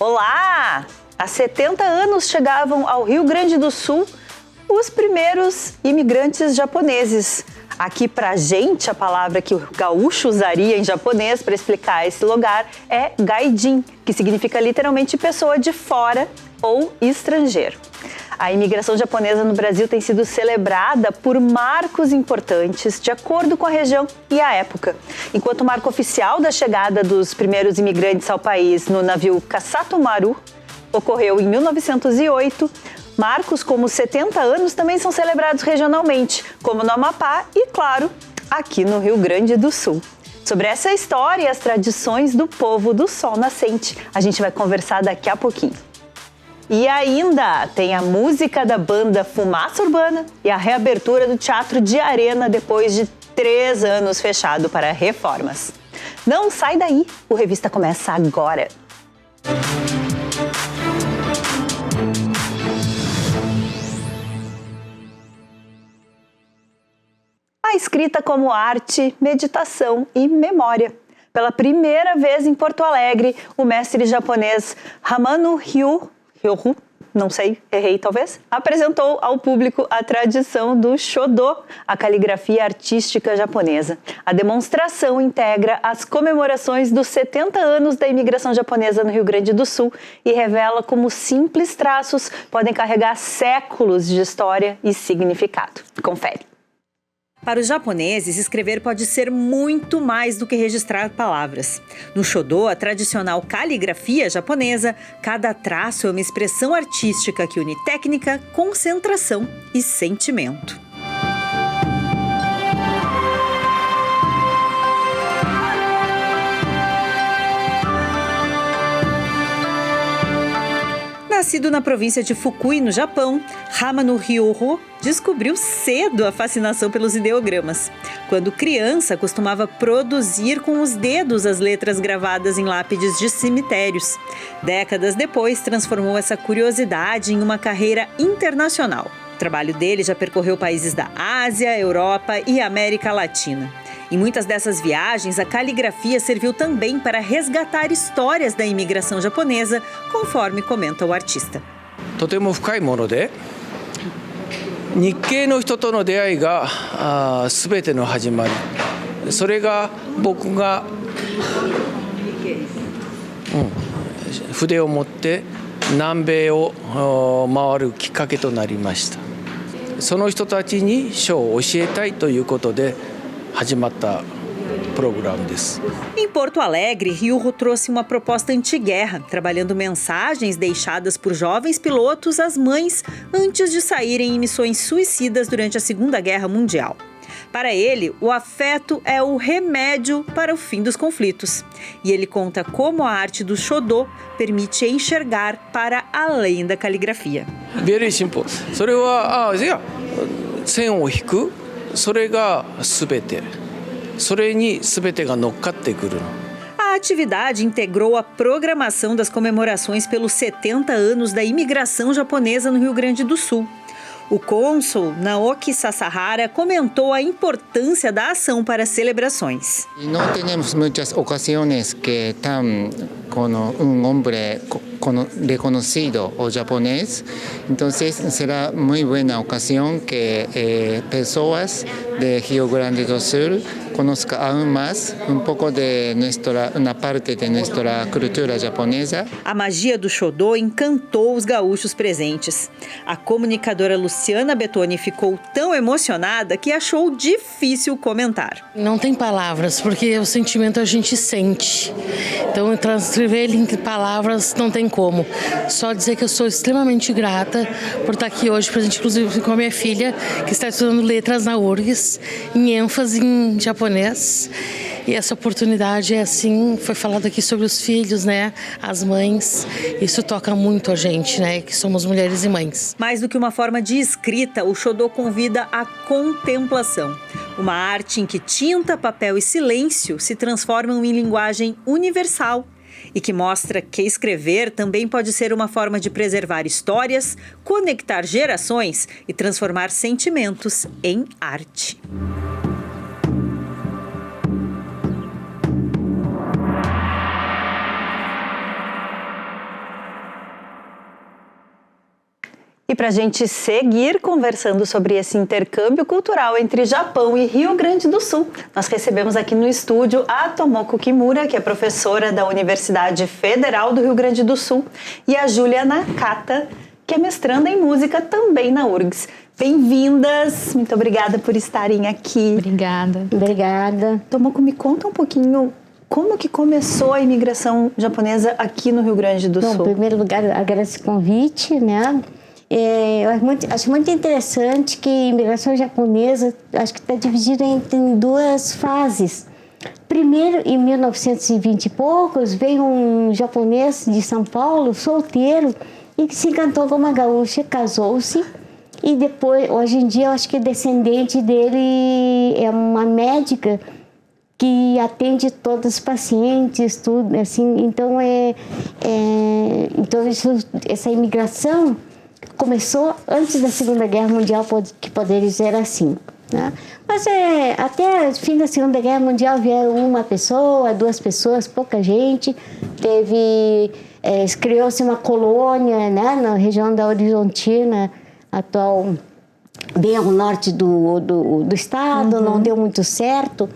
Olá! Há 70 anos chegavam ao Rio Grande do Sul os primeiros imigrantes japoneses. Aqui pra gente, a palavra que o gaúcho usaria em japonês para explicar esse lugar é gaijin, que significa literalmente pessoa de fora ou estrangeiro. A imigração japonesa no Brasil tem sido celebrada por marcos importantes de acordo com a região e a época. Enquanto o marco oficial da chegada dos primeiros imigrantes ao país no navio Kasato Maru ocorreu em 1908, marcos como 70 anos também são celebrados regionalmente, como no Amapá e, claro, aqui no Rio Grande do Sul. Sobre essa história e as tradições do povo do Sol Nascente, a gente vai conversar daqui a pouquinho. E ainda tem a música da banda Fumaça Urbana e a reabertura do Teatro de Arena depois de 3 anos fechado para reformas. Não sai daí, o Revista começa agora. A escrita como arte, meditação e memória. Pela primeira vez em Porto Alegre, o mestre japonês Hamano Ryohu, não sei, errei talvez, apresentou ao público a tradição do Shodo, a caligrafia artística japonesa. A demonstração integra as comemorações dos 70 anos da imigração japonesa no Rio Grande do Sul e revela como simples traços podem carregar séculos de história e significado. Confere. Para os japoneses, escrever pode ser muito mais do que registrar palavras. No Shodo, a tradicional caligrafia japonesa, cada traço é uma expressão artística que une técnica, concentração e sentimento. Nascido na província de Fukui, no Japão, Hamano Ryohu descobriu cedo a fascinação pelos ideogramas. Quando criança, costumava produzir com os dedos as letras gravadas em lápides de cemitérios. Décadas depois, transformou essa curiosidade em uma carreira internacional. O trabalho dele já percorreu países da Ásia, Europa e América Latina. Em muitas dessas viagens, a caligrafia serviu também para resgatar histórias da imigração japonesa, conforme comenta o artista. とても深いもので、日系の人との出会いが全ての始まり。それが僕が、筆を持って南米を回るきっかけとなりました。その人たちに書を教えたいということで。Em Porto Alegre, Ryohu trouxe uma proposta anti-guerra, trabalhando mensagens deixadas por jovens pilotos às mães antes de saírem em missões suicidas durante a Segunda Guerra Mundial. Para ele, o afeto é o remédio para o fim dos conflitos. E ele conta como a arte do Shodo permite enxergar para além da caligrafia. Very simple. それは、線を引く。それが全て。それに全てが乗っかってくるの。A atividade integrou a programação das comemorações pelos 70 anos da imigração japonesa no Rio Grande do Sul. O cônsul Naoki Sasahara comentou a importância da ação para as celebrações. No tenemos muchas ocasiones que tan un hombre reconocido o japonés, entonces será muy buena ocasión que personas de Rio Grande do Sul conozcan aún más un poco de una parte de nuestra cultura japonesa. A magia do Shodo encantou os gaúchos presentes. A comunicadora Luciana Bettoni ficou tão emocionada que achou difícil comentar. Não tem palavras, porque o sentimento a gente sente. Então, transcrever ele em palavras não tem como. Só dizer que eu sou extremamente grata por estar aqui hoje presente, inclusive com a minha filha, que está estudando letras na URGS, em ênfase em japonês. E essa oportunidade é assim, foi falado aqui sobre os filhos, né, as mães. Isso toca muito a gente, né, que somos mulheres e mães. Mais do que uma forma de escrita, o Shodo convida à contemplação. Uma arte em que tinta, papel e silêncio se transformam em linguagem universal. e que mostra que escrever também pode ser uma forma de preservar histórias, conectar gerações e transformar sentimentos em arte. E para a gente seguir conversando sobre esse intercâmbio cultural entre Japão e Rio Grande do Sul, nós recebemos aqui no estúdio a Tomoko Kimura, que é professora da Universidade Federal do Rio Grande do Sul, e a Júlia Nakata, que é mestranda em música também na URGS. Bem-vindas! Muito obrigada por estarem aqui. Obrigada. Obrigada. Tomoko, me conta um pouquinho como que começou a imigração japonesa aqui no Rio Grande do Sul. Bom, em primeiro lugar, agradeço o convite, né? Eu acho muito interessante que a imigração japonesa, acho que está dividida em duas fases. Primeiro, em 1920 e poucos, veio um japonês de São Paulo, solteiro, e que se encantou com uma gaúcha, casou-se. E depois, hoje em dia, eu acho que descendente dele é uma médica que atende todos os pacientes, tudo, assim. Então, essa imigração começou antes da Segunda Guerra Mundial, que poderia dizer assim, né? Mas até o fim da Segunda Guerra Mundial vieram uma pessoa, duas pessoas, pouca gente. Criou-se uma colônia, né, na região da Horizontina, atual, bem ao norte do estado, não deu muito certo.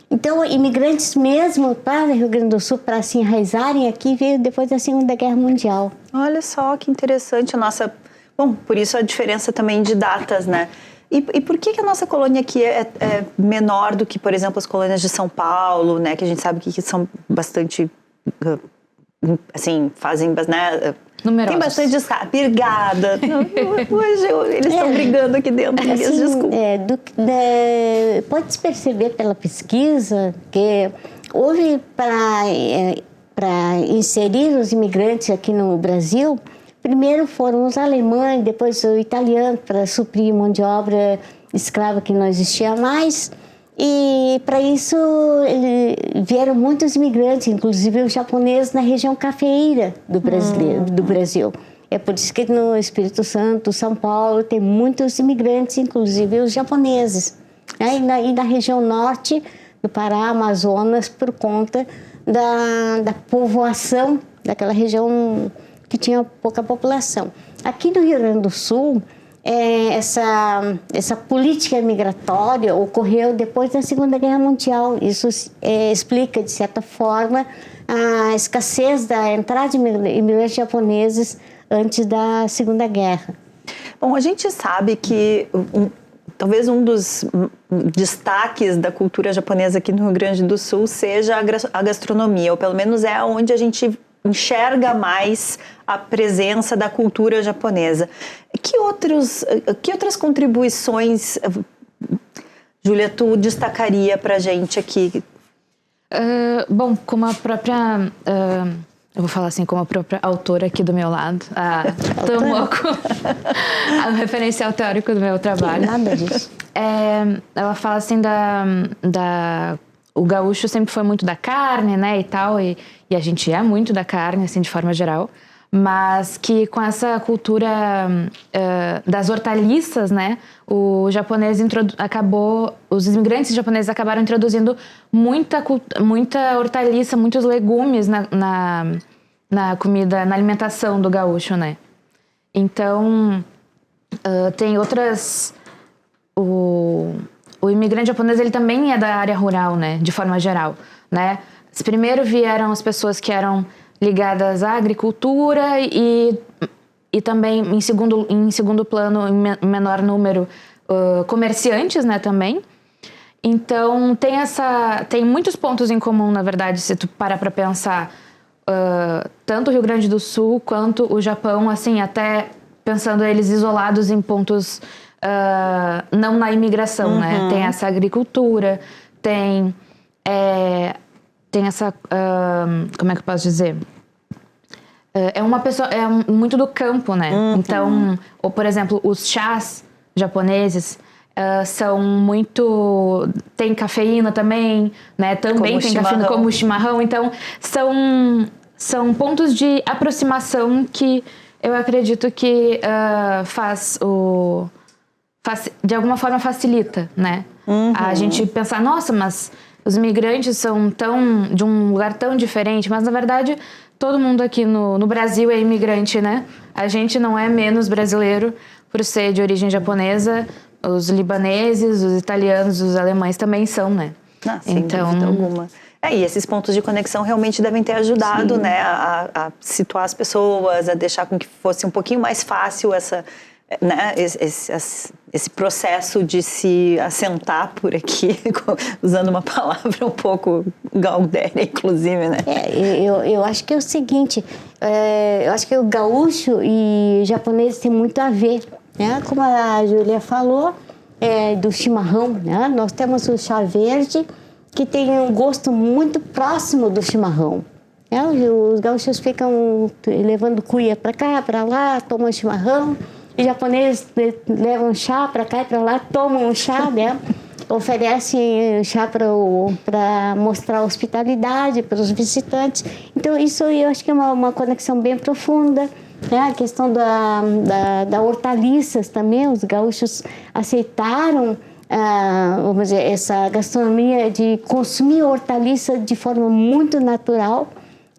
Então, imigrantes mesmo para o Rio Grande do Sul, para se enraizarem aqui, veio depois da Segunda Guerra Mundial. Olha só que interessante a nossa... Bom, por isso a diferença também de datas, né? E por que a nossa colônia aqui é menor do que, por exemplo, as colônias de São Paulo, né? Que a gente sabe que são bastante, assim, fazem, né? Numerosos. Tem bastante obrigada. Hoje eles estão brigando aqui dentro. Assim, Desculpa. Pode-se perceber pela pesquisa que houve para inserir os imigrantes aqui no Brasil. Primeiro foram os alemães, depois o italiano, para suprir mão de obra escrava que não existia mais. E para isso vieram muitos imigrantes, inclusive os japoneses na região cafeeira do Brasil. É por isso que no Espírito Santo, São Paulo, tem muitos imigrantes, inclusive os japoneses. E na região norte do Pará, Amazonas, por conta da povoação daquela região que tinha pouca população. Aqui no Rio Grande do Sul, essa política migratória ocorreu depois da Segunda Guerra Mundial. Isso explica, de certa forma, a escassez da entrada de imigrantes japoneses antes da Segunda Guerra. Bom, a gente sabe que talvez um dos destaques da cultura japonesa aqui no Rio Grande do Sul seja a gastronomia, ou pelo menos é onde a gente enxerga mais a presença da cultura japonesa. Que outras contribuições, Júlia, tu destacaria pra gente aqui? Bom, como a própria... eu vou falar assim, como a própria autora aqui do meu lado, a Tomoko, o referencial teórico do meu trabalho. Nada disso. Ela fala assim o gaúcho sempre foi muito da carne, né, e tal, e a gente é muito da carne, assim, de forma geral, mas que com essa cultura das hortaliças, né, os imigrantes japoneses acabaram introduzindo muita hortaliça, muitos legumes na comida, na alimentação do gaúcho, né. Então, tem outras... O imigrante japonês, ele também é da área rural, né, de forma geral, né. Primeiro vieram as pessoas que eram ligadas à agricultura e também, em segundo plano, em menor número, comerciantes, né, também. Então, tem muitos pontos em comum, na verdade, se tu parar para pensar, tanto o Rio Grande do Sul quanto o Japão, assim, até pensando eles isolados em pontos, não na imigração, né? Tem essa agricultura, tem essa, como é que eu posso dizer? Uma pessoa, muito do campo, né? Então, ou, por exemplo, os chás japoneses são muito... Tem cafeína também, né? Também tem cafeína como o chimarrão. Então, são pontos de aproximação que eu acredito que de alguma forma facilita, né? A gente pensar, nossa, mas os imigrantes são de um lugar tão diferente, mas na verdade todo mundo aqui no Brasil é imigrante, né? A gente não é menos brasileiro por ser de origem japonesa, os libaneses, os italianos, os alemães também são, né? Sem dúvida alguma. E esses pontos de conexão realmente devem ter ajudado, né, a situar as pessoas, a deixar com que fosse um pouquinho mais fácil né, esse processo de se assentar por aqui, usando uma palavra um pouco gaudéria, inclusive, né? Eu acho que é o seguinte, eu acho que o gaúcho e japonês tem muito a ver, né? Como a Júlia falou, do chimarrão, né? Nós temos o chá verde, que tem um gosto muito próximo do chimarrão. Os gaúchos ficam levando cuia para cá, para lá, tomam chimarrão. Os japoneses levam chá para cá e para lá, tomam chá, né? Oferecem chá para mostrar hospitalidade para os visitantes. Então, isso eu acho que é uma conexão bem profunda. Né? A questão da hortaliças também, os gaúchos aceitaram vamos dizer, essa gastronomia de consumir hortaliça de forma muito natural,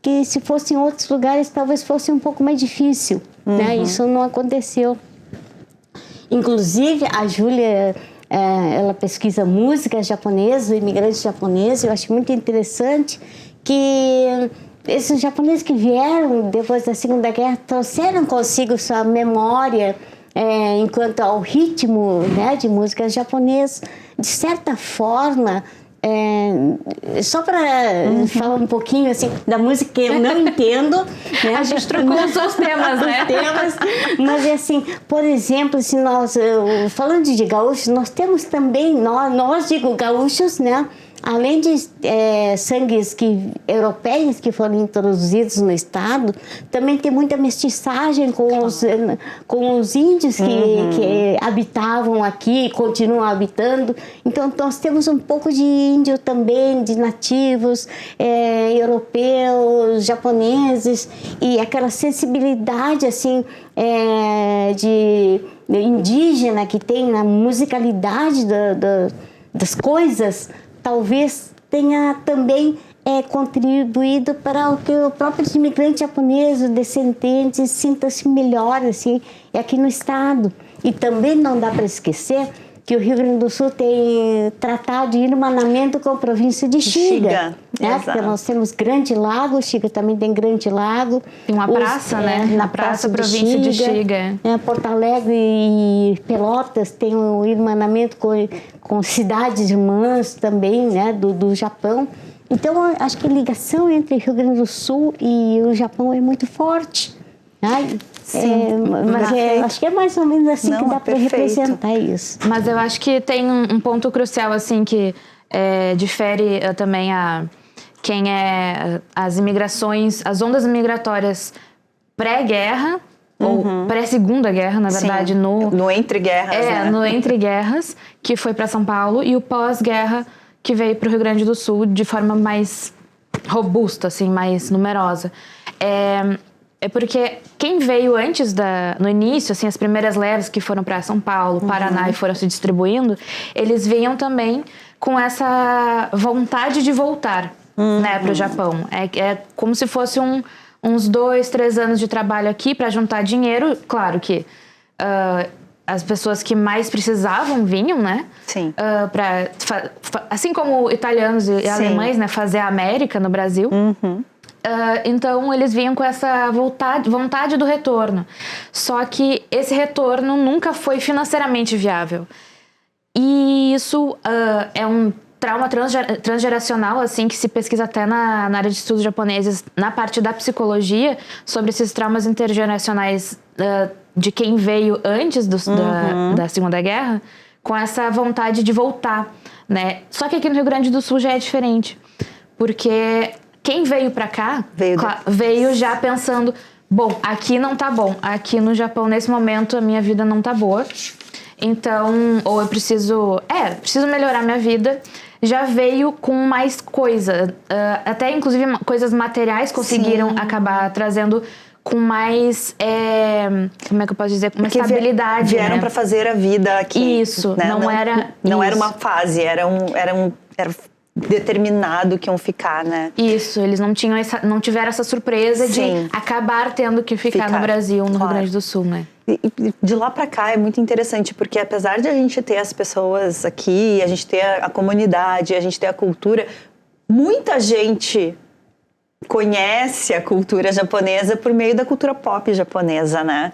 que se fosse em outros lugares talvez fosse um pouco mais difícil, né? Isso não aconteceu. Inclusive, a Júlia, ela pesquisa música japonesa, imigrantes japoneses, eu acho muito interessante que esses japoneses que vieram depois da Segunda Guerra trouxeram consigo sua memória enquanto ao ritmo, né, de música japonesa. De certa forma, só para falar um pouquinho assim da música que eu não entendo, né? A gente trocou os seus temas, né? Mas assim, por exemplo, se nós falando de gaúchos, nós temos também nós digo gaúchos, né? Além de sangues europeus que foram introduzidos no estado, também tem muita mestiçagem com os índios que habitavam aqui e continuam habitando. Então, nós temos um pouco de índio também, de nativos, europeus, japoneses, e aquela sensibilidade assim, de indígena que tem na musicalidade das coisas, talvez tenha também contribuído para o que o próprio imigrante japonês, o descendente, sinta-se melhor assim, aqui no estado. E também não dá para esquecer que o Rio Grande do Sul tem tratado de irmanamento com a província de Xiga. Né? Porque nós temos Grande Lago, Xiga também tem Grande Lago. Tem uma praça, né? Na praça província de Xiga. Porto Alegre e Pelotas tem um irmanamento com cidades irmãs também, né? Do Japão. Então, acho que a ligação entre o Rio Grande do Sul e o Japão é muito forte. Né? Sim, mas acho que é mais ou menos assim que dá para representar isso. Mas eu acho que tem um ponto crucial assim que difere também quem as imigrações, as ondas migratórias pré-guerra ou pré-segunda guerra, na verdade, no entre-guerras, né? No entre-guerras, que foi para São Paulo, e o pós-guerra que veio para o Rio Grande do Sul de forma mais robusta, assim, mais numerosa. É porque quem veio antes no início, assim, as primeiras levas que foram para São Paulo, Paraná e foram se distribuindo, eles vinham também com essa vontade de voltar, né, para o Japão. É como se fosse uns 2, 3 anos de trabalho aqui para juntar dinheiro. Claro que as pessoas que mais precisavam vinham, né? Sim. Assim como italianos e alemães, né, fazer a América no Brasil. Então eles vinham com essa vontade do retorno. Só que esse retorno nunca foi financeiramente viável. E isso é um trauma transgeracional, assim, que se pesquisa até na área de estudos japoneses, na parte da psicologia, sobre esses traumas intergeracionais de quem veio antes da Segunda Guerra, com essa vontade de voltar, né? Só que aqui no Rio Grande do Sul já é diferente, porque quem veio pra cá veio já pensando, bom, aqui não tá bom, aqui no Japão nesse momento a minha vida não tá boa, então, ou eu preciso melhorar minha vida, já veio com mais coisa. Até, inclusive, coisas materiais conseguiram acabar trazendo com mais, como é que eu posso dizer, uma estabilidade. Vieram para fazer a vida aqui. Isso, né? Não era isso. uma fase, era determinado que iam ficar, né? Isso, eles não tiveram essa surpresa Sim. de acabar tendo que ficar no Brasil, no Rio Grande do Sul, né? E de lá para cá é muito interessante, porque apesar de a gente ter as pessoas aqui, a gente ter a comunidade, a gente ter a cultura, muita gente conhece a cultura japonesa por meio da cultura pop japonesa, né?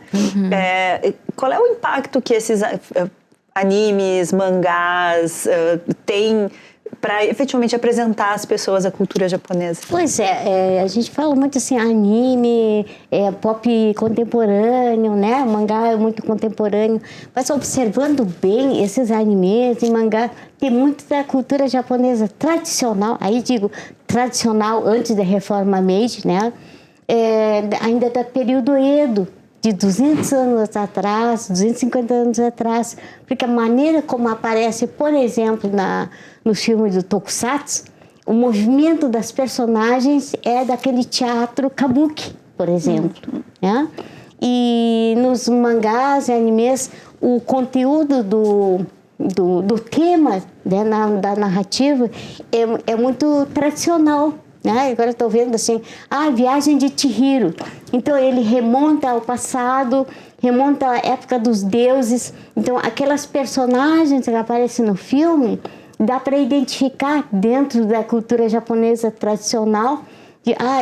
Qual é o impacto que esses animes, mangás têm para efetivamente apresentar às pessoas a cultura japonesa? Pois a gente fala muito assim, anime, pop contemporâneo, né? Mangá é muito contemporâneo. Mas observando bem esses animes e mangá, tem muito da cultura japonesa tradicional, aí digo tradicional antes da Reforma Meiji, né? Ainda do período Edo, de 200 anos atrás, 250 anos atrás, porque a maneira como aparece, por exemplo, no filme do Tokusatsu, o movimento das personagens é daquele teatro kabuki, por exemplo, né? E nos mangás e animes, o conteúdo do tema, né, da narrativa é muito tradicional. Agora estou vendo assim, a Viagem de Chihiro. Então ele remonta ao passado, remonta à época dos deuses. Então aquelas personagens que aparecem no filme, dá para identificar dentro da cultura japonesa tradicional,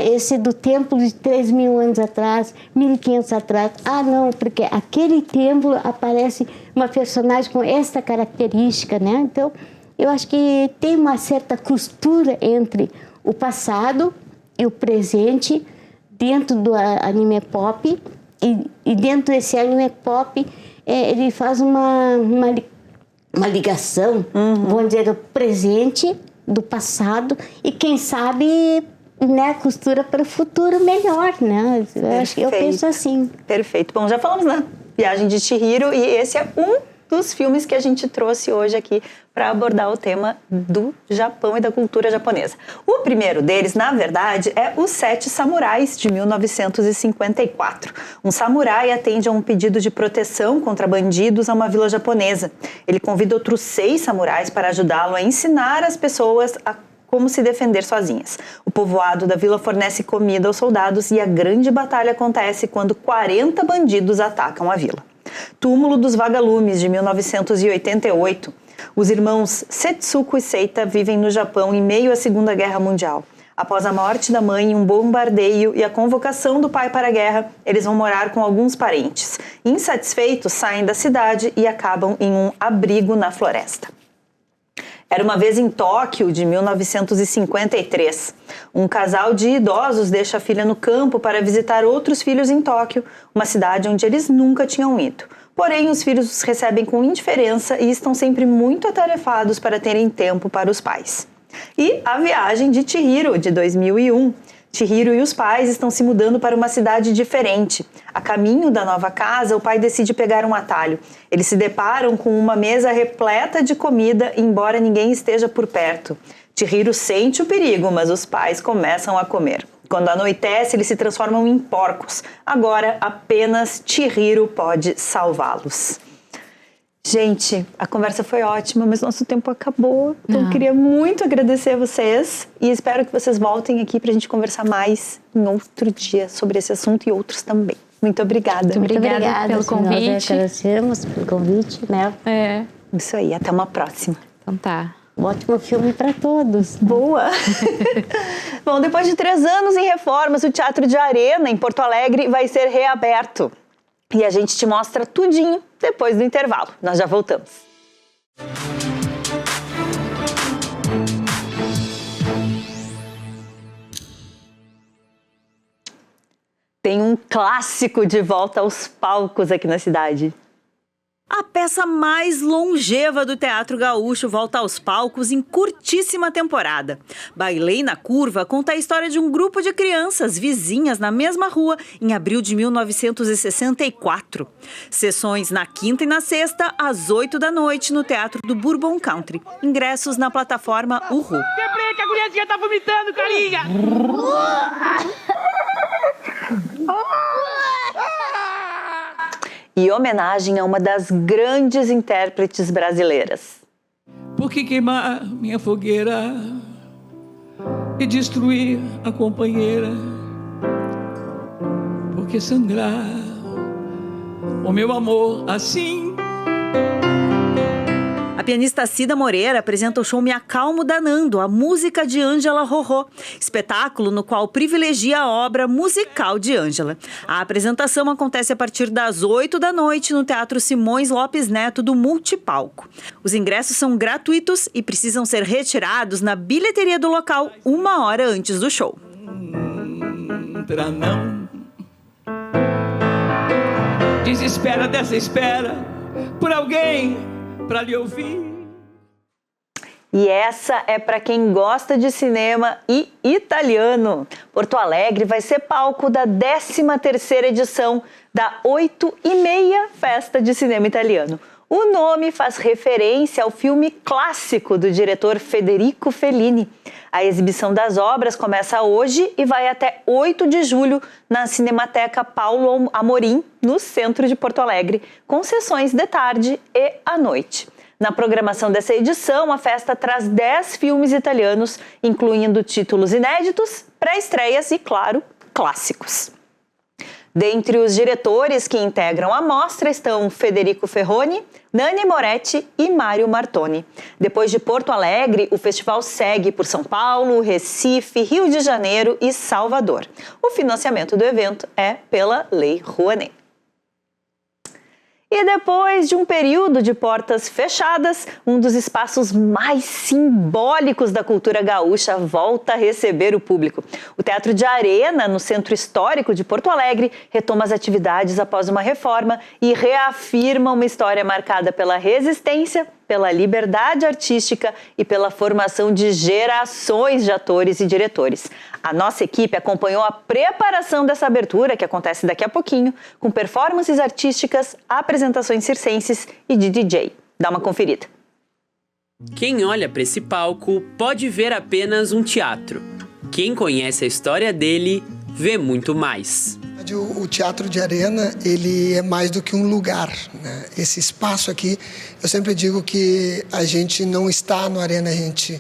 esse do templo de 3.000 anos atrás, 1.500 atrás. Não, porque aquele templo aparece uma personagem com esta característica, né? Então eu acho que tem uma certa costura entre o passado e o presente dentro do anime pop, e dentro desse anime pop ele faz uma ligação, vamos dizer, do presente, do passado, e quem sabe, né, costura para o futuro melhor, né? Eu penso assim. Perfeito. Bom, já falamos da Viagem de Chihiro, e esse é um dos filmes que a gente trouxe hoje aqui para abordar o tema do Japão e da cultura japonesa. O primeiro deles, na verdade, é Os Sete Samurais, de 1954. Um samurai atende a um pedido de proteção contra bandidos a uma vila japonesa. Ele convida outros 6 samurais para ajudá-lo a ensinar as pessoas a como se defender sozinhas. O povoado da vila fornece comida aos soldados e a grande batalha acontece quando 40 bandidos atacam a vila. Túmulo dos Vagalumes, de 1988. Os irmãos Setsuko e Seita vivem no Japão em meio à Segunda Guerra Mundial. Após a morte da mãe, um bombardeio e a convocação do pai para a guerra, eles vão morar com alguns parentes. Insatisfeitos, saem da cidade e acabam em um abrigo na floresta. Era uma vez em Tóquio, de 1953. Um casal de idosos deixa a filha no campo para visitar outros filhos em Tóquio, uma cidade onde eles nunca tinham ido. Porém, os filhos os recebem com indiferença e estão sempre muito atarefados para terem tempo para os pais. E A Viagem de Chihiro, de 2001. Chihiro e os pais estão se mudando para uma cidade diferente. A caminho da nova casa, o pai decide pegar um atalho. Eles se deparam com uma mesa repleta de comida, embora ninguém esteja por perto. Chihiro sente o perigo, mas os pais começam a comer. Quando anoitece, eles se transformam em porcos. Agora, apenas Chihiro pode salvá-los. Gente, a conversa foi ótima, mas nosso tempo acabou. Então eu queria muito agradecer a vocês e espero que vocês voltem aqui para a gente conversar mais em outro dia sobre esse assunto e outros também. Muito obrigada. Muito obrigada pelo convite. Nós agradecemos pelo convite, né? Isso aí, até uma próxima. Então tá. Um ótimo filme para todos. Boa! Bom, depois de 3 anos em reformas, o Teatro de Arena, em Porto Alegre, vai ser reaberto. E a gente te mostra tudinho depois do intervalo. Nós já voltamos. Tem um clássico de volta aos palcos aqui na cidade. A peça mais longeva do Teatro Gaúcho volta aos palcos em curtíssima temporada. Bailei na Curva conta a história de um grupo de crianças vizinhas na mesma rua em abril de 1964. Sessões na quinta e na sexta, às 8 da noite, no Teatro do Bourbon Country. Ingressos na plataforma Uhu. Que a guriazinha tá vomitando, carinha! E homenagem a uma das grandes intérpretes brasileiras. Por que queimar minha fogueira e destruir a companheira? Por que sangrar o meu amor assim? A pianista Cida Moreira apresenta o show Me Acalmo Danando, a música de Ângela Rorró, espetáculo no qual privilegia a obra musical de Ângela. A apresentação acontece a partir das 8 da noite no Teatro Simões Lopes Neto do Multipalco. Os ingressos são gratuitos e precisam ser retirados na bilheteria do local 1 hora antes do show. Pra não desespera dessa espera por alguém para lhe ouvir. E essa é para quem gosta de cinema e italiano. Porto Alegre vai ser palco da 13ª edição da 8h30 Festa de Cinema Italiano. O nome faz referência ao filme clássico do diretor Federico Fellini. A exibição das obras começa hoje e vai até 8 de julho na Cinemateca Paulo Amorim, no centro de Porto Alegre, com sessões de tarde e à noite. Na programação dessa edição, a festa traz 10 filmes italianos, incluindo títulos inéditos, pré-estreias e, claro, clássicos. Dentre os diretores que integram a mostra estão Federico Ferroni, Nanni Moretti e Mário Martoni. Depois de Porto Alegre, o festival segue por São Paulo, Recife, Rio de Janeiro e Salvador. O financiamento do evento é pela Lei Rouanet. E depois de um período de portas fechadas, um dos espaços mais simbólicos da cultura gaúcha volta a receber o público. O Teatro de Arena, no Centro Histórico de Porto Alegre, retoma as atividades após uma reforma e reafirma uma história marcada pela resistência, pela liberdade artística e pela formação de gerações de atores e diretores. A nossa equipe acompanhou a preparação dessa abertura, que acontece daqui a pouquinho, com performances artísticas, apresentações circenses e de DJ. Dá uma conferida. Quem olha para esse palco pode ver apenas um teatro. Quem conhece a história dele vê muito mais. O Teatro de Arena, ele é mais do que um lugar, né? Esse espaço aqui, eu sempre digo que a gente não está no Arena, a gente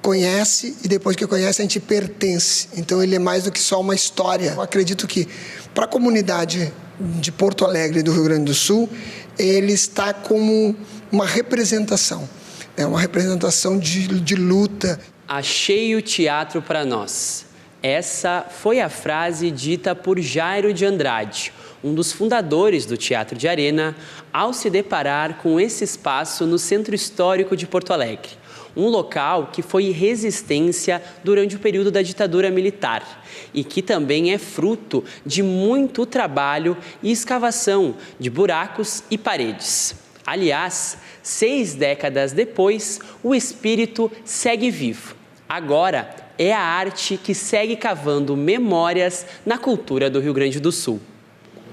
conhece e depois que conhece a gente pertence. Então ele é mais do que só uma história. Eu acredito que para a comunidade de Porto Alegre e do Rio Grande do Sul, ele está como uma representação, uma representação de luta. Achei o teatro para nós. Essa foi a frase dita por Jairo de Andrade, um dos fundadores do Teatro de Arena, ao se deparar com esse espaço no Centro Histórico de Porto Alegre. Um local que foi resistência durante o período da ditadura militar e que também é fruto de muito trabalho e escavação de buracos e paredes. Aliás, 6 décadas depois, o espírito segue vivo. Agora, é a arte que segue cavando memórias na cultura do Rio Grande do Sul.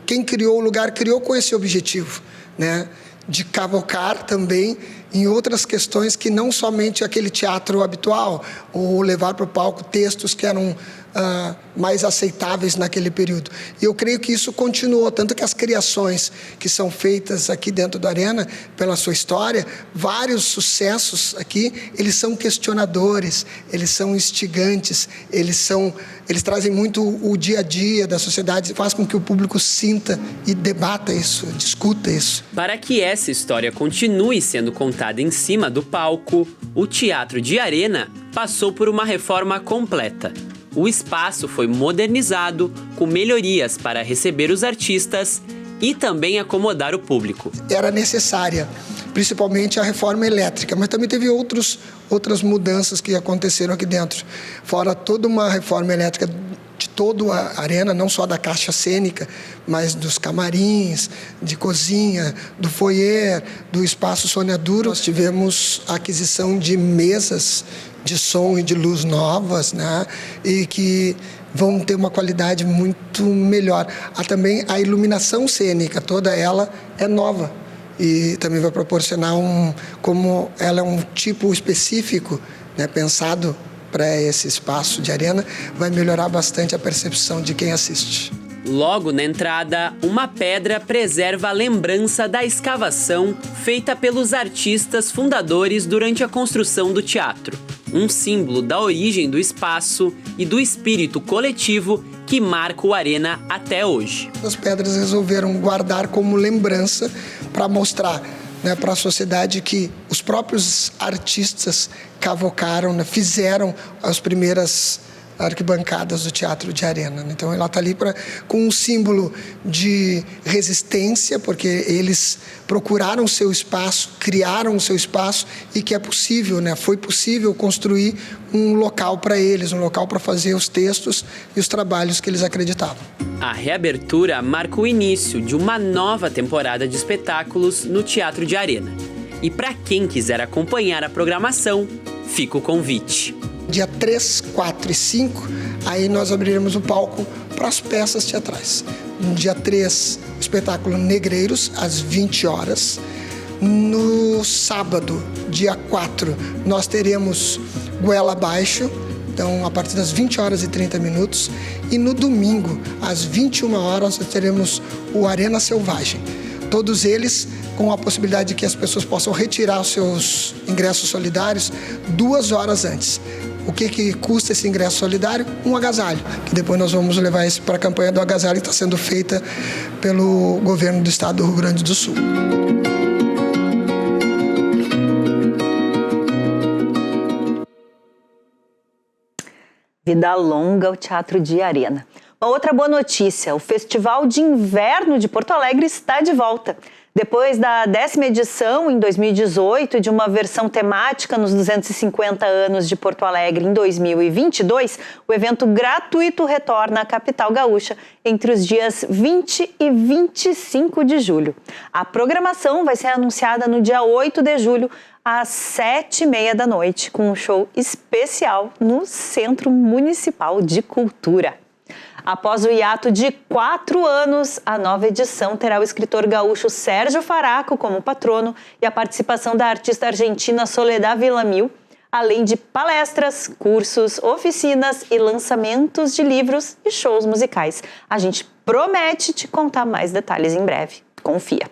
Quem criou o lugar criou com esse objetivo, né? De cavocar também em outras questões que não somente aquele teatro habitual, ou levar para o palco textos que eram mais aceitáveis naquele período. E eu creio que isso continuou, tanto que as criações que são feitas aqui dentro da Arena, pela sua história, vários sucessos aqui, eles são questionadores, eles são instigantes, eles trazem muito o dia a dia da sociedade, faz com que o público sinta e debata isso, discuta isso. Para que essa história continue sendo contada em cima do palco, o Teatro de Arena passou por uma reforma completa. O espaço foi modernizado, com melhorias para receber os artistas e também acomodar o público. Era necessária, principalmente a reforma elétrica, mas também teve outras mudanças que aconteceram aqui dentro. Fora toda uma reforma elétrica de toda a arena, não só da caixa cênica, mas dos camarins, de cozinha, do foyer, do espaço Sônia Duro. Nós tivemos a aquisição de mesas de som e de luz novas, né? E que vão ter uma qualidade muito melhor. Há também a iluminação cênica, toda ela é nova. E também vai proporcionar como ela é um tipo específico, né, pensado para esse espaço de arena, vai melhorar bastante a percepção de quem assiste. Logo na entrada, uma pedra preserva a lembrança da escavação feita pelos artistas fundadores durante a construção do teatro. Um símbolo da origem do espaço e do espírito coletivo que marca o Arena até hoje. As pedras resolveram guardar como lembrança para mostrar, né, para a sociedade que os próprios artistas cavocaram, né, fizeram as primeiras arquibancadas do Teatro de Arena. Então ela está ali com um símbolo de resistência, porque eles procuraram o seu espaço, criaram o seu espaço e que é possível, né? Foi possível construir um local para eles, um local para fazer os textos e os trabalhos que eles acreditavam. A reabertura marca o início de uma nova temporada de espetáculos no Teatro de Arena. E para quem quiser acompanhar a programação, fica o convite. Dia 3, 4 e 5, aí nós abriremos o palco para as peças teatrais. No dia 3, o espetáculo Negreiros, às 20 horas. No sábado, dia 4, nós teremos Goela Abaixo, então a partir das 20 horas e 30 minutos. E no domingo, às 21 horas, nós teremos o Arena Selvagem. Todos eles com a possibilidade de que as pessoas possam retirar os seus ingressos solidários 2 horas antes. O que custa esse ingresso solidário? Um agasalho, que depois nós vamos levar isso para a campanha do agasalho que está sendo feita pelo governo do estado do Rio Grande do Sul. Vida longa ao Teatro de Arena. Uma outra boa notícia, o Festival de Inverno de Porto Alegre está de volta. Depois da 10ª edição, em 2018, e de uma versão temática nos 250 anos de Porto Alegre em 2022, o evento gratuito retorna à capital gaúcha entre os dias 20 e 25 de julho. A programação vai ser anunciada no dia 8 de julho, às 7h30 da noite, com um show especial no Centro Municipal de Cultura. Após o hiato de 4 anos, a nova edição terá o escritor gaúcho Sérgio Faraco como patrono e a participação da artista argentina Soledad Villamil, além de palestras, cursos, oficinas e lançamentos de livros e shows musicais. A gente promete te contar mais detalhes em breve. Confia!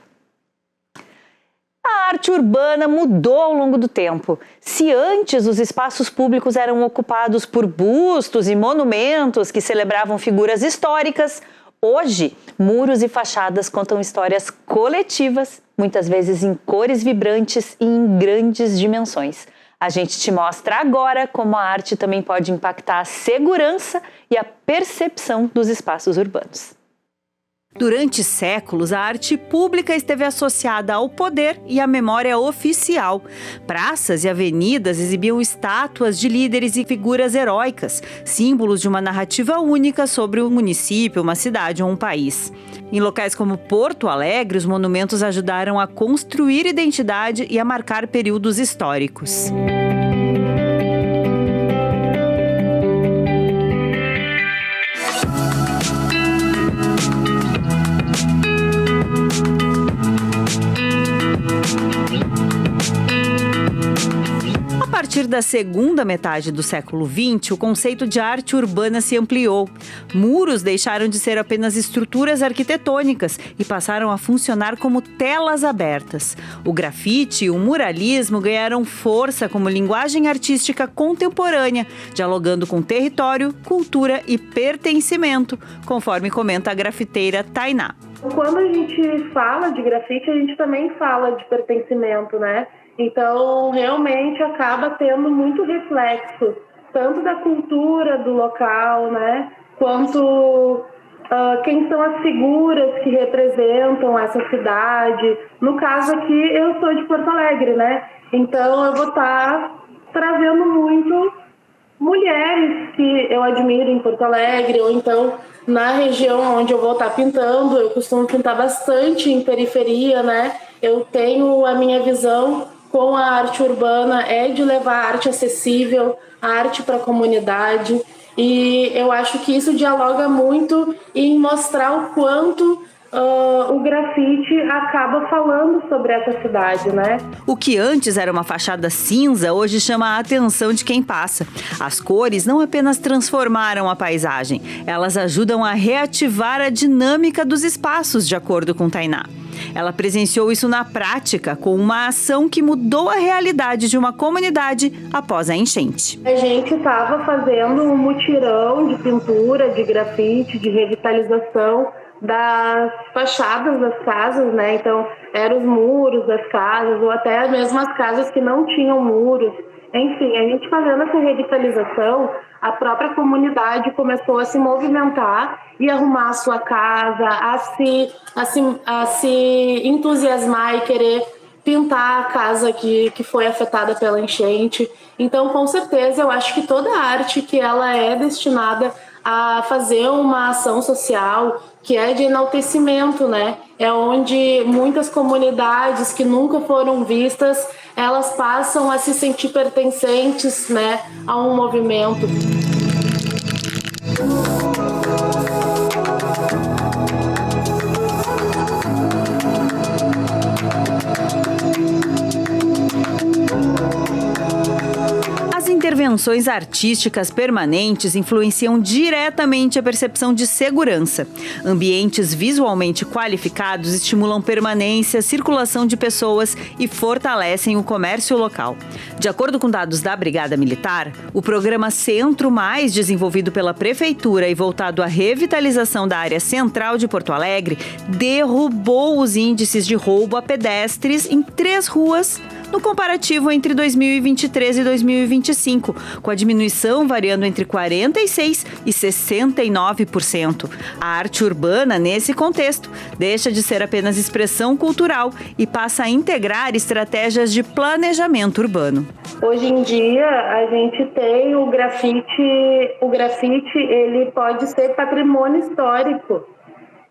A arte urbana mudou ao longo do tempo. Se antes os espaços públicos eram ocupados por bustos e monumentos que celebravam figuras históricas, hoje muros e fachadas contam histórias coletivas, muitas vezes em cores vibrantes e em grandes dimensões. A gente te mostra agora como a arte também pode impactar a segurança e a percepção dos espaços urbanos. Durante séculos, a arte pública esteve associada ao poder e à memória oficial. Praças e avenidas exibiam estátuas de líderes e figuras heróicas, símbolos de uma narrativa única sobre o município, uma cidade ou um país. Em locais como Porto Alegre, os monumentos ajudaram a construir identidade e a marcar períodos históricos. A partir da segunda metade do século XX, o conceito de arte urbana se ampliou. Muros deixaram de ser apenas estruturas arquitetônicas e passaram a funcionar como telas abertas. O grafite e o muralismo ganharam força como linguagem artística contemporânea, dialogando com território, cultura e pertencimento, conforme comenta a grafiteira Tainá. Quando a gente fala de grafite, a gente também fala de pertencimento, né? Então, realmente acaba tendo muito reflexo, tanto da cultura do local, né? Quanto quem são as figuras que representam essa cidade. No caso aqui, eu sou de Porto Alegre, né? Então, eu vou estar trazendo muito mulheres que eu admiro em Porto Alegre, ou então na região onde eu vou estar pintando. Eu costumo pintar bastante em periferia, né? Eu tenho a minha visão com a arte urbana é de levar a arte acessível, a arte para a comunidade, e eu acho que isso dialoga muito em mostrar o quanto o grafite acaba falando sobre essa cidade, né? O que antes era uma fachada cinza, hoje chama a atenção de quem passa. As cores não apenas transformaram a paisagem, elas ajudam a reativar a dinâmica dos espaços, de acordo com Tainá. Ela presenciou isso na prática, com uma ação que mudou a realidade de uma comunidade após a enchente. A gente estava fazendo um mutirão de pintura, de grafite, de revitalização das fachadas das casas, né? Então, eram os muros das casas, ou até mesmo as casas que não tinham muros. Enfim, a gente fazendo essa revitalização, a própria comunidade começou a se movimentar e arrumar a sua casa, a se entusiasmar e querer pintar a casa que foi afetada pela enchente. Então, com certeza, eu acho que toda arte que ela é destinada a fazer uma ação social, que é de enaltecimento, né? É onde muitas comunidades que nunca foram vistas, elas passam a se sentir pertencentes, né, a um movimento. Intervenções artísticas permanentes influenciam diretamente a percepção de segurança. Ambientes visualmente qualificados estimulam permanência, circulação de pessoas e fortalecem o comércio local. De acordo com dados da Brigada Militar, o programa Centro Mais, desenvolvido pela Prefeitura e voltado à revitalização da área central de Porto Alegre, derrubou os índices de roubo a pedestres em 3 ruas no comparativo entre 2023 e 2025, com a diminuição variando entre 46% e 69%. A arte urbana, nesse contexto, deixa de ser apenas expressão cultural e passa a integrar estratégias de planejamento urbano. Hoje em dia, a gente tem o grafite. O grafite, ele pode ser patrimônio histórico.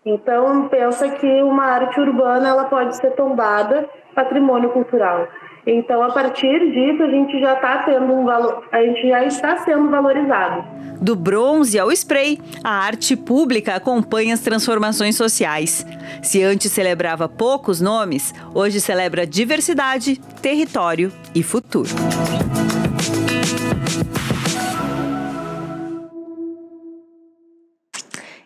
Então, pensa que uma arte urbana ela pode ser tombada patrimônio cultural. Então, a partir disso, a gente já está tendo um valor, a gente já está sendo valorizado. Do bronze ao spray, a arte pública acompanha as transformações sociais. Se antes celebrava poucos nomes, hoje celebra diversidade, território e futuro.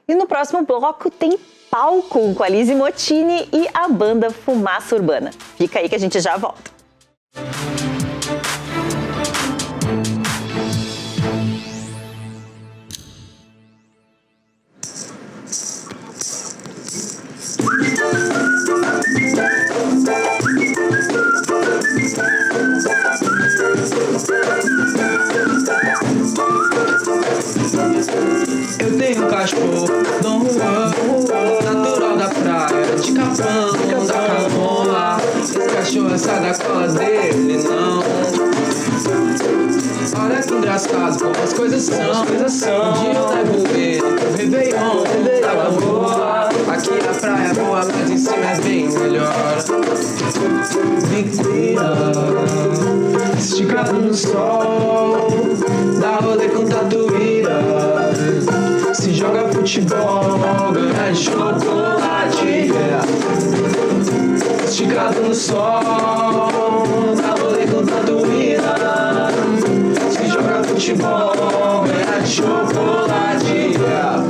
E no próximo bloco tem palco com a Lise Mottini e a banda Fumaça Urbana. Fica aí que a gente já volta. Eu tenho um cachorro, Dom Juan, natural da praia, de Capão, da Camola. Esse cachorro sai da cola dele, não. Olha que engraçado como as coisas são. Um dia eu levo ele pro Réveillon, tava boa. Aqui na praia é boa, mas em cima é bem melhor. Me cuida, esticado no sol, dá rolê com tatuíra. Se joga futebol, ganha chocolate, yeah. Esticado no sol, dá rolê com tatuíra. Se joga futebol, ganha chocolate, yeah.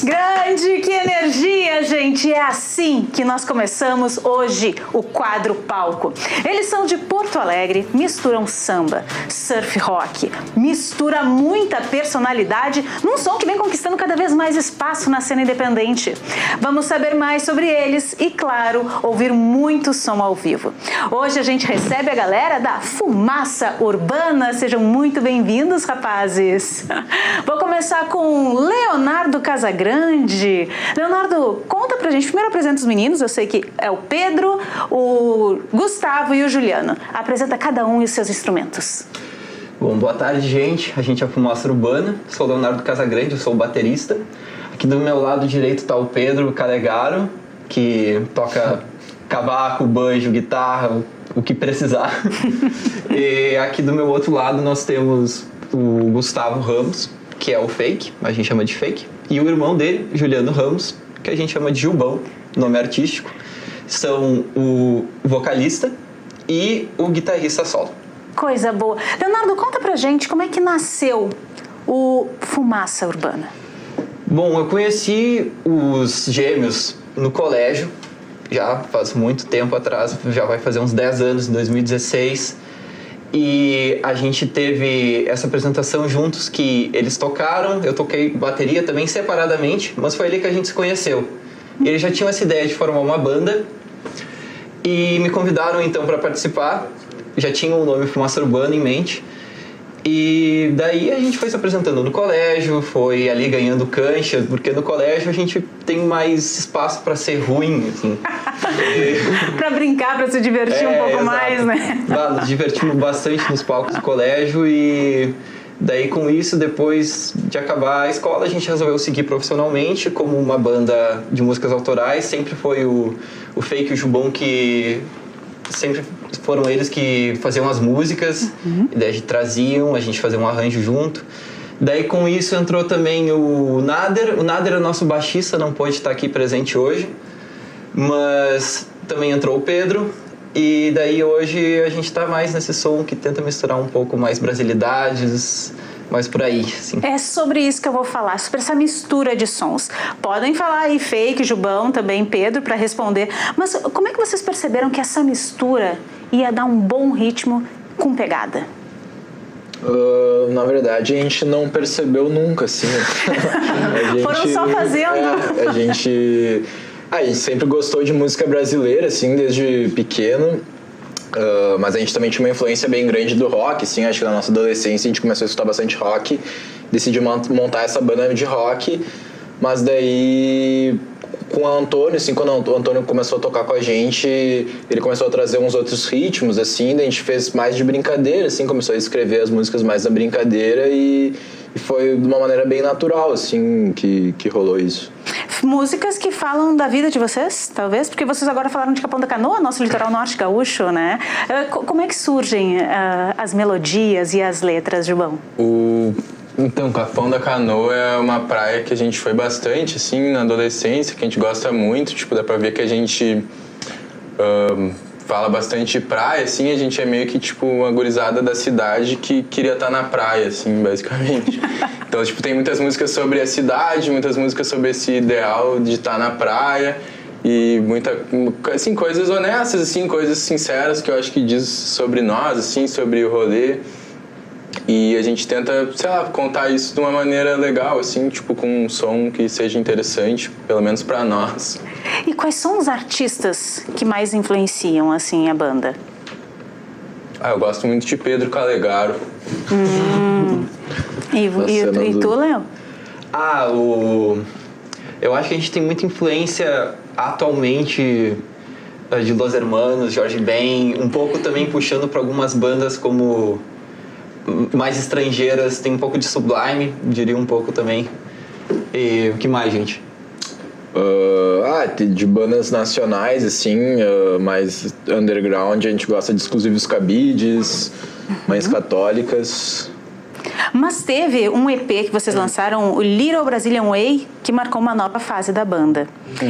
Grande, que energia, gente! É assim que nós começamos hoje o quadro Palco. Eles são de Porto Alegre, misturam samba, surf rock, mistura muita personalidade num som que vem conquistando cada vez mais espaço na cena independente. Vamos saber mais sobre eles e, claro, ouvir muito som ao vivo. Hoje a gente recebe a galera da Fumaça Urbana. Sejam muito bem-vindos, rapazes! Vou começar com Leonardo Casagrande. Leonardo, conta pra gente, primeiro apresenta os meninos, eu sei que é o Pedro, o Gustavo e o Juliano. Apresenta cada um e os seus instrumentos. Bom, boa tarde, gente. A gente é a Fumaça Urbana. Sou o Leonardo Casagrande, eu sou o baterista. Aqui do meu lado direito está o Pedro Calegaro, que toca cavaco, banjo, guitarra, o que precisar. E aqui do meu outro lado nós temos o Gustavo Ramos, que é o Fake, a gente chama de Fake, e o irmão dele, Juliano Ramos, que a gente chama de Gilbão, nome artístico. São o vocalista e o guitarrista solo. Coisa boa. Leonardo, conta pra gente como é que nasceu o Fumaça Urbana. Bom, eu conheci os gêmeos no colégio, já faz muito tempo atrás, já vai fazer uns 10 anos, em 2016. E a gente teve essa apresentação juntos que eles tocaram, eu toquei bateria também separadamente, mas foi ali que a gente se conheceu. E eles já tinham essa ideia de formar uma banda e me convidaram então para participar. Já tinha o nome Fumaça Urbana em mente. E daí a gente foi se apresentando no colégio, foi ali ganhando cancha, porque no colégio a gente tem mais espaço para ser ruim, assim. Pra brincar, pra se divertir um pouco exato. Mais, né? Nos divertimos bastante nos palcos do colégio e daí com isso, depois de acabar a escola, a gente resolveu seguir profissionalmente como uma banda de músicas autorais. Sempre foi o Fake e o Jubão que sempre foram eles que faziam as músicas, e daí a gente traziam, a gente fazia um arranjo junto. Daí com isso entrou também o Nader. O Nader é nosso baixista, não pôde estar aqui presente hoje, mas também entrou o Pedro. E daí hoje a gente está mais nesse som que tenta misturar um pouco mais brasilidades, mais por aí, assim. É sobre isso que eu vou falar, sobre essa mistura de sons. Podem falar aí Fake, Jubão, também Pedro, para responder. Mas como é que vocês perceberam que essa mistura ia dar um bom ritmo com pegada? Na verdade, a gente não percebeu nunca, assim. Foram só fazendo. A gente sempre gostou de música brasileira, assim, desde pequeno. Mas a gente também tinha uma influência bem grande do rock, assim. Acho que na nossa adolescência a gente começou a escutar bastante rock. Decidiu montar essa banda de rock. Mas daí, com o Antônio, assim, quando o Antônio começou a tocar com a gente, ele começou a trazer uns outros ritmos, assim. Daí a gente fez mais de brincadeira, assim. Começou a escrever as músicas mais da brincadeira e foi de uma maneira bem natural, assim, que rolou isso. Músicas que falam da vida de vocês, talvez? Porque vocês agora falaram de Capão da Canoa, nosso litoral norte gaúcho, né? Como é que surgem as melodias e as letras, Gilbão? Então, Capão da Canoa é uma praia que a gente foi bastante, assim, na adolescência, que a gente gosta muito. Tipo, dá pra ver que a gente fala bastante de praia, assim. A gente é meio que, tipo, uma gurizada da cidade que queria estar na praia, assim, basicamente. Então, tipo, tem muitas músicas sobre a cidade, muitas músicas sobre esse ideal de estar na praia e assim, coisas honestas, assim, coisas sinceras que eu acho que diz sobre nós, assim, sobre o rolê. E a gente tenta, sei lá, contar isso de uma maneira legal, assim, tipo, com um som que seja interessante, pelo menos pra nós. E quais são os artistas que mais influenciam, assim, a banda? Eu gosto muito de Pedro Calegaro. E tu, Léo? Eu acho que a gente tem muita influência atualmente de Los Hermanos, Jorge Ben, um pouco também puxando para algumas bandas como mais estrangeiras, tem um pouco de Sublime, diria um pouco também. E o que mais, gente? De bandas nacionais, assim, mais underground, a gente gosta de Exclusivos Cabides, Mães Católicas. Mas teve um EP que vocês lançaram, o Little Brazilian Way, que marcou uma nova fase da banda.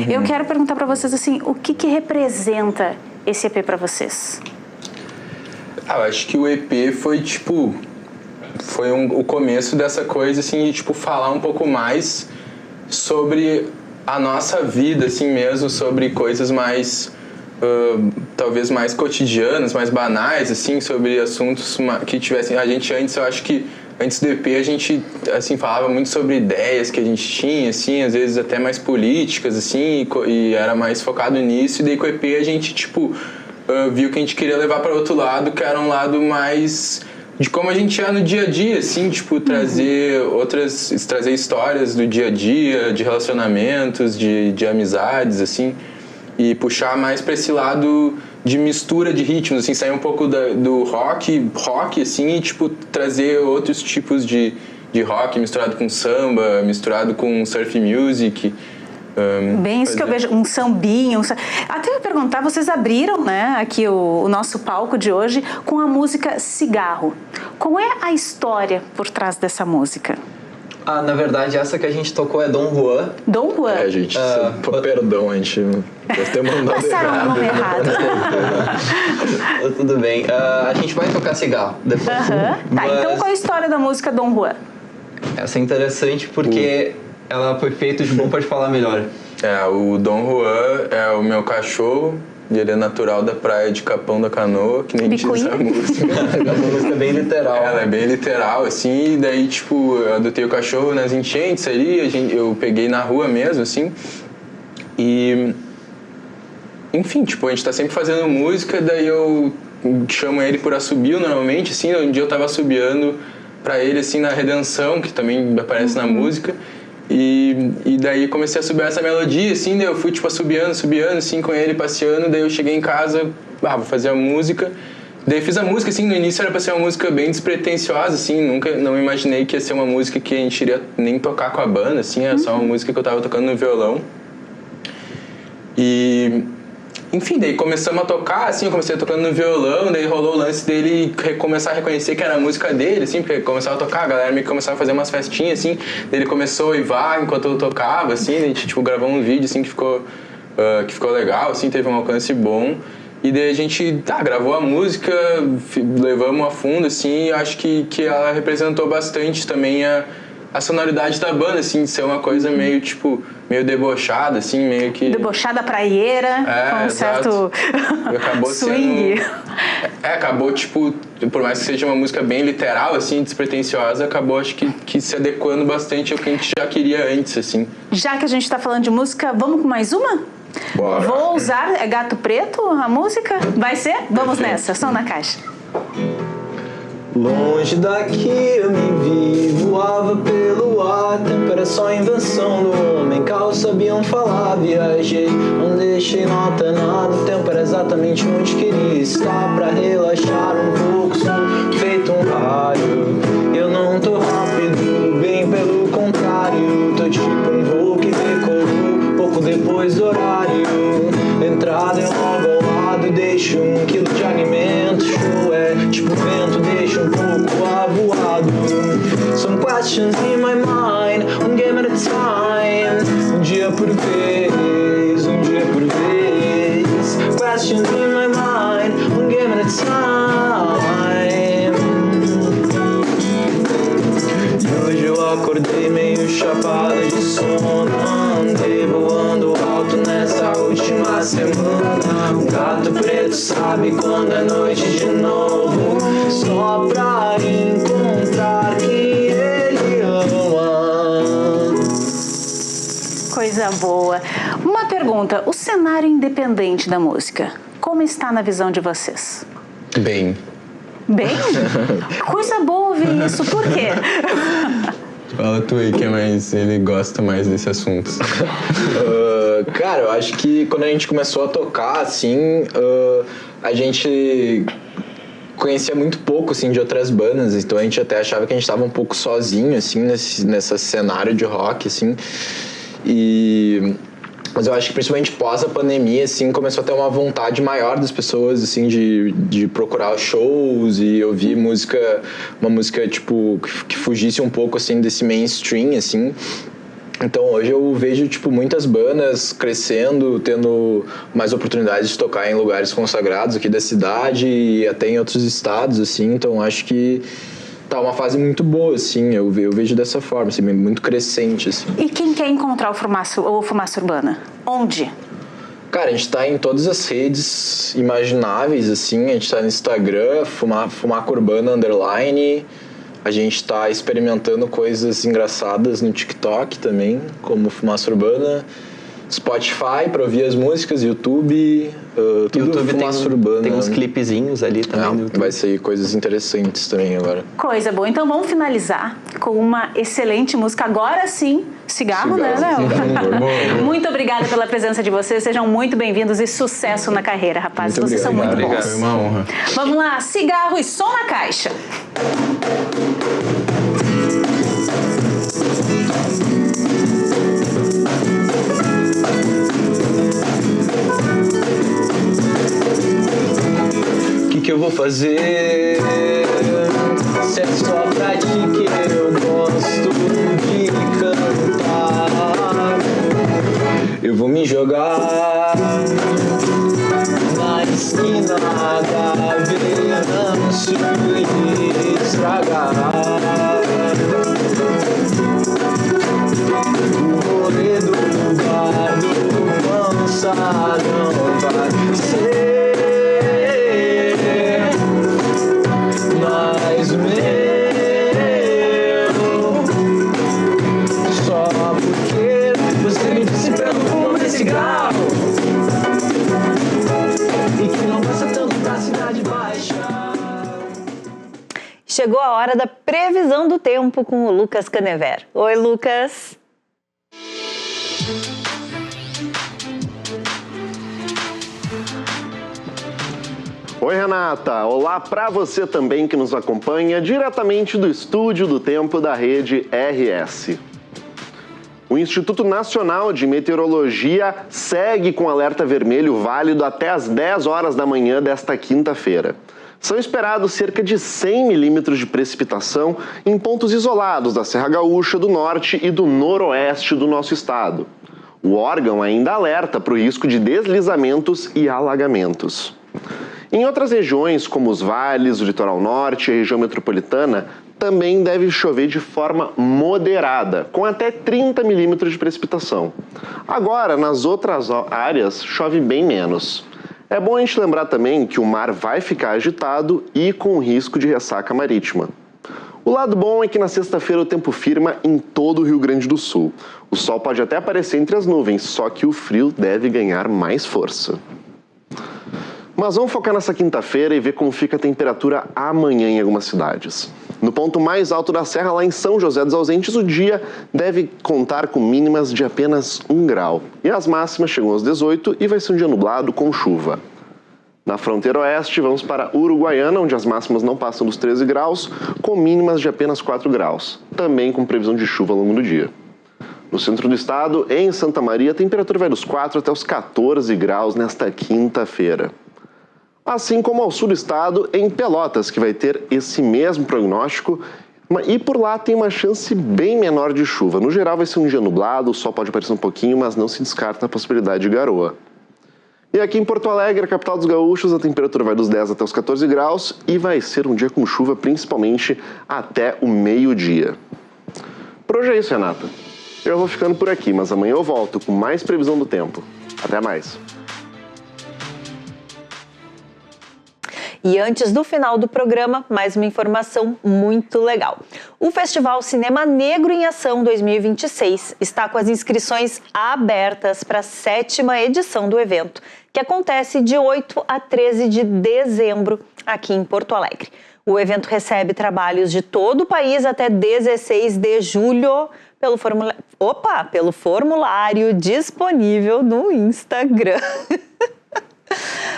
Eu quero perguntar para vocês, assim, o que representa esse EP para vocês? Eu acho que o EP foi, tipo, o começo dessa coisa, assim, de, tipo, falar um pouco mais sobre a nossa vida, assim mesmo, sobre coisas mais, talvez mais cotidianas, mais banais, assim, sobre assuntos que tivessem... A gente antes, eu acho que antes do EP a gente, assim, falava muito sobre ideias que a gente tinha, assim, às vezes até mais políticas, assim, e era mais focado nisso, e daí com o EP a gente, tipo, viu que a gente queria levar para outro lado, que era um lado mais de como a gente é no dia a dia, assim, tipo, trazer histórias do dia a dia, de relacionamentos, de amizades, assim, e puxar mais para esse lado de mistura de ritmos, assim, sair um pouco do rock, assim, e, tipo, trazer outros tipos de rock misturado com samba, misturado com surf music. Bem isso que eu vejo, um sambinho. Até eu ia perguntar, vocês abriram, né, aqui o nosso palco de hoje com a música Cigarro. Qual é a história por trás dessa música? Na verdade, essa que a gente tocou é Dom Juan. Dom Juan? Gente, perdão, a gente deve ter mandado passaram errado. o nome errado. Tudo bem. A gente vai tocar Cigarro depois. Tá, então qual é a história da música Dom Juan? Essa é interessante porque ela foi feita, o João pode falar melhor. O Dom Juan é o meu cachorro, e ele é natural da praia de Capão da Canoa, que nem diz a música. A música é bem literal. Ela é bem literal, assim, e daí, tipo, eu adotei o cachorro nas enchentes ali, eu peguei na rua mesmo, assim, e... Enfim, tipo, a gente tá sempre fazendo música, daí eu chamo ele por assobio, normalmente, assim, um dia eu tava assobiando pra ele, assim, na Redenção, que também aparece na música, e daí comecei a subir essa melodia, assim, daí eu fui, tipo, assobiando, assim, com ele, passeando, daí eu cheguei em casa, vou fazer a música, daí fiz a música, assim, no início era pra ser uma música bem despretensiosa, assim, não imaginei que ia ser uma música que a gente iria nem tocar com a banda, assim, era só uma música que eu tava tocando no violão, e... Enfim, daí começamos a tocar, assim, eu comecei tocando no violão, daí rolou o lance dele começar a reconhecer que era a música dele, assim, porque começava a tocar, a galera meio que começava a fazer umas festinhas, assim, daí ele começou a uivar enquanto eu tocava, assim, a gente, tipo, gravou um vídeo, assim, que ficou legal, assim, teve um alcance bom, e daí a gente, gravou a música, levamos a fundo, assim, e acho que ela representou bastante também a sonoridade da banda, assim, de ser uma coisa meio, tipo, meio debochada, assim, meio que... Debochada praieira, com um certo acabou swing. Acabou, tipo, por mais que seja uma música bem literal, assim, despretensiosa, acabou, acho que se adequando bastante ao que a gente já queria antes, assim. Já que a gente tá falando de música, vamos com mais uma? Bora. Vou usar Gato Preto, a música? Vai ser? Vamos nessa, som na caixa. Longe daqui eu me vi, voava pelo ar. Tempo era só invenção do homem, carros sabiam falar. Viajei, não deixei nota nada. O tempo era exatamente onde queria estar. Pra relaxar um pouco, sou feito um raio. Eu não tô rápido, bem pelo contrário. Tô tipo um voo que decolou pouco depois do horário. Entrada eu logo ao lado, deixo 1 quilo de alimento. Show é tipo vento, deixa um pouco avoado. Some questions in my mind, one game at a time. Um dia por vez, um dia por vez. Questions in my mind, one game at a time. E hoje eu acordei meio chapado de sono. Andei voando alto nessa última semana. Um gato preto sabe quando é noite de novo, só pra encontrar quem ele ama. Coisa boa. Uma pergunta, o cenário independente da música, como está na visão de vocês? Bem? Coisa boa ouvir isso, por quê? Fala tu aí, que é mais, ele gosta mais desse assunto. Cara, eu acho que quando a gente começou a tocar, assim, a gente conhecia muito pouco, assim, de outras bandas, então a gente até achava que a gente estava um pouco sozinho, assim, nesse cenário de rock, assim, mas eu acho que principalmente pós a pandemia, assim, começou a ter uma vontade maior das pessoas, assim, de procurar shows e ouvir uma música, tipo, que fugisse um pouco, assim, desse mainstream, assim. Então hoje eu vejo, tipo, muitas bandas crescendo, tendo mais oportunidades de tocar em lugares consagrados aqui da cidade e até em outros estados, assim, então acho que tá uma fase muito boa, assim, eu vejo dessa forma, assim, muito crescente, assim. E quem quer encontrar o Fumaça Urbana? Onde? Cara, a gente tá em todas as redes imagináveis, assim, a gente tá no Instagram, Fumaca Urbana _, a gente tá experimentando coisas engraçadas no TikTok também, como Fumaça Urbana, Spotify pra ouvir as músicas, YouTube, tudo YouTube Fumaça Urbana. Tem uns clipezinhos ali também no YouTube. Vai sair coisas interessantes também agora. Coisa boa. Então vamos finalizar com uma excelente música. Agora sim, Cigarro, né, Léo? Muito obrigada pela presença de vocês. Sejam muito bem-vindos e sucesso na carreira, rapazes. Vocês são muito bons. Foi uma honra. Vamos lá, cigarro e som na caixa. O que eu vou fazer? Se é só pra ti que eu gosto de cantar, eu vou me jogar na esquina da Venâncio e estragar o rolê do bar do Mansadão. Vai ser mais meu, só porque você me disse pra não fumar cigarro e que não gosta tanto da cidade baixa. Chegou a hora da previsão do tempo com o Lucas Canever. Oi, Lucas! Oi, Renata! Olá para você também que nos acompanha diretamente do Estúdio do Tempo da Rede RS. O Instituto Nacional de Meteorologia segue com alerta vermelho válido até às 10 horas da manhã desta quinta-feira. São esperados cerca de 100 milímetros de precipitação em pontos isolados da Serra Gaúcha, do norte e do noroeste do nosso estado. O órgão ainda alerta para o risco de deslizamentos e alagamentos. Em outras regiões, como os vales, o litoral norte e a região metropolitana, também deve chover de forma moderada, com até 30 milímetros de precipitação. Agora, nas outras áreas, chove bem menos. É bom a gente lembrar também que o mar vai ficar agitado e com risco de ressaca marítima. O lado bom é que na sexta-feira o tempo firma em todo o Rio Grande do Sul. O sol pode até aparecer entre as nuvens, só que o frio deve ganhar mais força. Mas vamos focar nessa quinta-feira e ver como fica a temperatura amanhã em algumas cidades. No ponto mais alto da serra, lá em São José dos Ausentes, o dia deve contar com mínimas de apenas 1 grau. E as máximas chegam aos 18 e vai ser um dia nublado com chuva. Na fronteira oeste, vamos para Uruguaiana, onde as máximas não passam dos 13 graus, com mínimas de apenas 4 graus, também com previsão de chuva ao longo do dia. No centro do estado, em Santa Maria, a temperatura vai dos 4 até os 14 graus nesta quinta-feira. Assim como ao sul do estado, em Pelotas, que vai ter esse mesmo prognóstico, e por lá tem uma chance bem menor de chuva. No geral vai ser um dia nublado, o sol pode aparecer um pouquinho, mas não se descarta a possibilidade de garoa. E aqui em Porto Alegre, a capital dos gaúchos, a temperatura vai dos 10 até os 14 graus e vai ser um dia com chuva, principalmente até o meio-dia. Por hoje é isso, Renata. Eu vou ficando por aqui, mas amanhã eu volto com mais previsão do tempo. Até mais! E antes do final do programa, mais uma informação muito legal. O Festival Cinema Negro em Ação 2026 está com as inscrições abertas para a 7ª edição do evento, que acontece de 8 a 13 de dezembro aqui em Porto Alegre. O evento recebe trabalhos de todo o país até 16 de julho pelo formulário disponível no Instagram.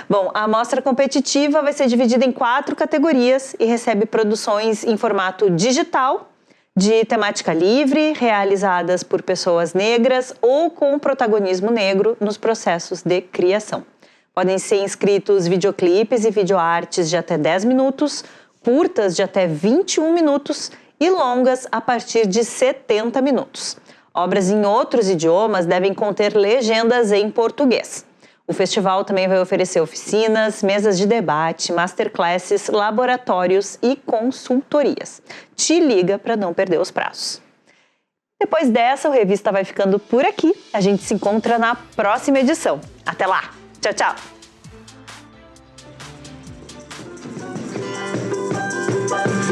Bom, a mostra competitiva vai ser dividida em 4 categorias e recebe produções em formato digital, de temática livre, realizadas por pessoas negras ou com protagonismo negro nos processos de criação. Podem ser inscritos videoclipes e videoartes de até 10 minutos, curtas de até 21 minutos e longas a partir de 70 minutos. Obras em outros idiomas devem conter legendas em português. O festival também vai oferecer oficinas, mesas de debate, masterclasses, laboratórios e consultorias. Te liga para não perder os prazos. Depois dessa, o Revista vai ficando por aqui. A gente se encontra na próxima edição. Até lá! Tchau, tchau!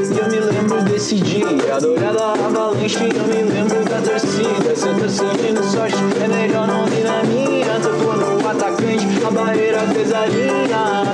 Eu me lembro desse dia, da olhada avalanche. Eu me lembro da torcida, se eu tô sentindo sorte, é melhor não vir na minha. Tocou no atacante, a barreira fez a linha.